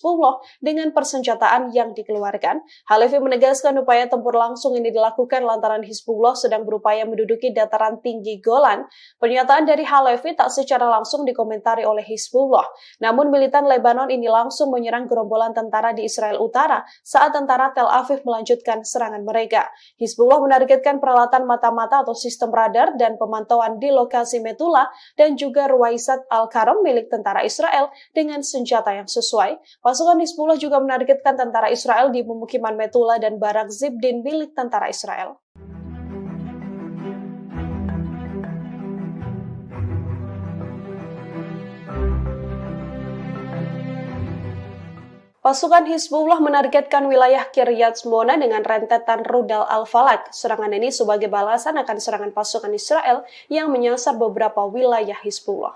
Hizbullah dengan persenjataan yang dikeluarkan. Halevi menegaskan upaya tempur langsung ini dilakukan lantaran Hizbullah sedang berupaya menduduki dataran tinggi Golan. Pernyataan dari Halevi tak secara langsung dikomentari oleh Hizbullah. Namun militan Lebanon ini langsung menyerang gerombolan tentara di Israel Utara saat tentara Tel Aviv melanjutkan serangan mereka. Hizbullah menargetkan peralatan mata-mata atau sistem radar dan pemantauan di lokasi Metula dan juga Ruwaisat Al-Karam milik tentara Israel dengan senjata yang sesuai. Pasukan Hizbullah juga menargetkan tentara Israel di pemukiman Metula dan Barak Zibdin milik tentara Israel. Pasukan Hizbullah menargetkan wilayah Kiryat Shmona dengan rentetan rudal Al-Falak. Serangan ini sebagai balasan akan serangan pasukan Israel yang menyasar beberapa wilayah Hizbullah.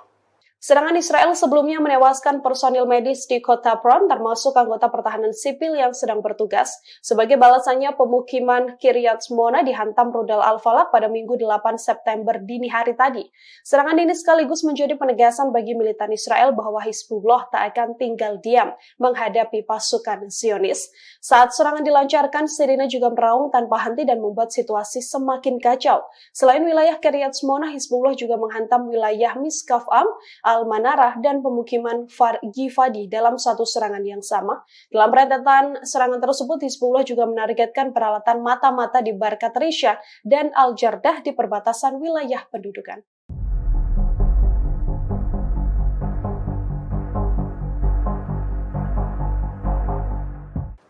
Serangan Israel sebelumnya menewaskan personil medis di kota Hebron, termasuk anggota pertahanan sipil yang sedang bertugas. Sebagai balasannya, pemukiman Kiryat Shmona dihantam rudal Al-Falak pada Minggu 8 September dini hari tadi. Serangan ini sekaligus menjadi penegasan bagi militan Israel bahwa Hizbullah tak akan tinggal diam menghadapi pasukan Zionis. Saat serangan dilancarkan, sirine juga meraung tanpa henti dan membuat situasi semakin kacau. Selain wilayah Kiryat Shmona, Hizbullah juga menghantam wilayah Miskaf-Am, Al-Manarah, dan pemukiman Gifadi dalam satu serangan yang sama. Dalam rentetan serangan tersebut, Hizbullah juga menargetkan peralatan mata-mata di Barkat Risha dan Al-Jardah di perbatasan wilayah pendudukan.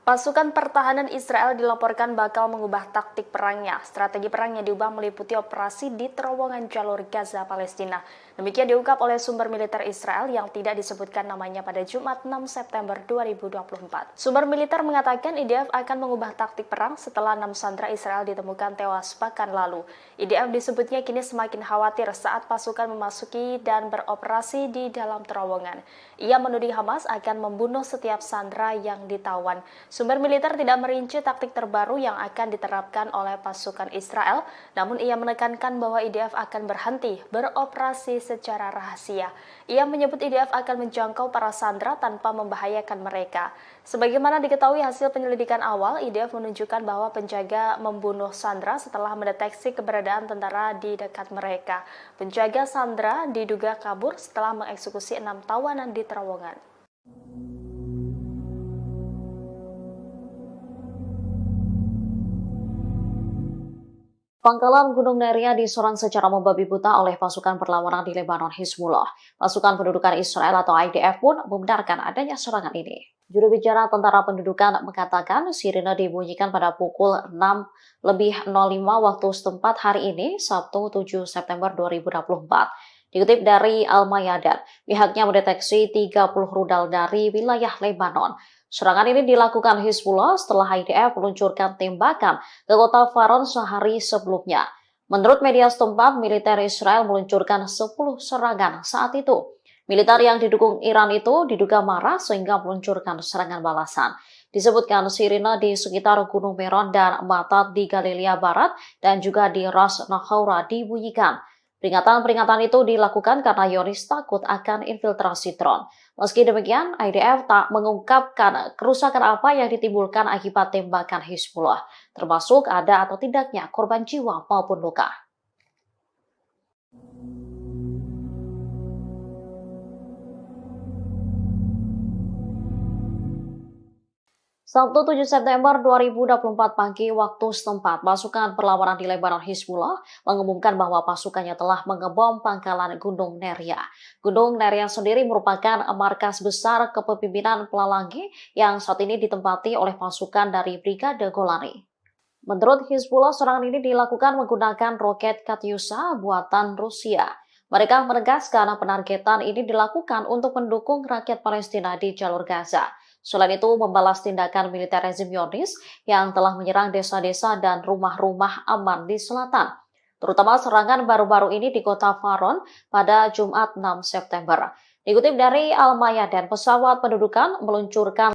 Pasukan pertahanan Israel dilaporkan bakal mengubah taktik perangnya. Strategi perangnya diubah meliputi operasi di terowongan jalur Gaza, Palestina. Demikian diungkap oleh sumber militer Israel yang tidak disebutkan namanya pada Jumat 6 September 2024. Sumber militer mengatakan IDF akan mengubah taktik perang setelah 6 sandera Israel ditemukan tewas pekan lalu. IDF disebutnya kini semakin khawatir saat pasukan memasuki dan beroperasi di dalam terowongan. Ia menuding Hamas akan membunuh setiap sandera yang ditawan. Sumber militer tidak merinci taktik terbaru yang akan diterapkan oleh pasukan Israel, namun ia menekankan bahwa IDF akan berhenti beroperasi secara rahasia. Ia menyebut IDF akan menjangkau para sandera tanpa membahayakan mereka. Sebagaimana diketahui hasil penyelidikan awal, IDF menunjukkan bahwa penjaga membunuh sandera setelah mendeteksi keberadaan tentara di dekat mereka. Penjaga sandera diduga kabur setelah mengeksekusi 6 tawanan di terowongan. Pangkalan Gunung Neria diserang secara membabi buta oleh pasukan perlawanan di Lebanon Hizbullah. Pasukan pendudukan Israel atau IDF pun membenarkan adanya serangan ini. Juru bicara tentara pendudukan mengatakan sirine dibunyikan pada pukul 6:05 waktu setempat hari ini, Sabtu 7 September 2024. Dikutip dari Al-Mayadan, pihaknya mendeteksi 30 rudal dari wilayah Lebanon. Serangan ini dilakukan Hizbullah setelah IDF meluncurkan tembakan ke kota Faron sehari sebelumnya. Menurut media setempat, militer Israel meluncurkan 10 serangan saat itu. Militer yang didukung Iran itu diduga marah sehingga meluncurkan serangan balasan. Disebutkan sirine di sekitar Gunung Meron dan Matat di Galilea Barat dan juga di Ras Nahaura dibunyikan. Peringatan-peringatan itu dilakukan karena Zionis takut akan infiltrasi drone. Meski demikian, IDF tak mengungkapkan kerusakan apa yang ditimbulkan akibat tembakan Hizbullah, termasuk ada atau tidaknya korban jiwa maupun luka. Sabtu 7 September 2024 pagi waktu setempat, pasukan perlawanan di Lebanon Hizbullah mengumumkan bahwa pasukannya telah mengebom pangkalan Gunung Neria. Gunung Neria sendiri merupakan markas besar kepemimpinan Pelalangi yang saat ini ditempati oleh pasukan dari Brigade Golani. Menurut Hizbullah, serangan ini dilakukan menggunakan roket Katyusha buatan Rusia. Mereka menegaskan penargetan ini dilakukan untuk mendukung rakyat Palestina di jalur Gaza. Selain itu, membalas tindakan militer rezim Zionis yang telah menyerang desa-desa dan rumah-rumah aman di selatan, terutama serangan baru-baru ini di kota Faron pada Jumat 6 September. Dikutip dari Al-Mayadan, pesawat pendudukan meluncurkan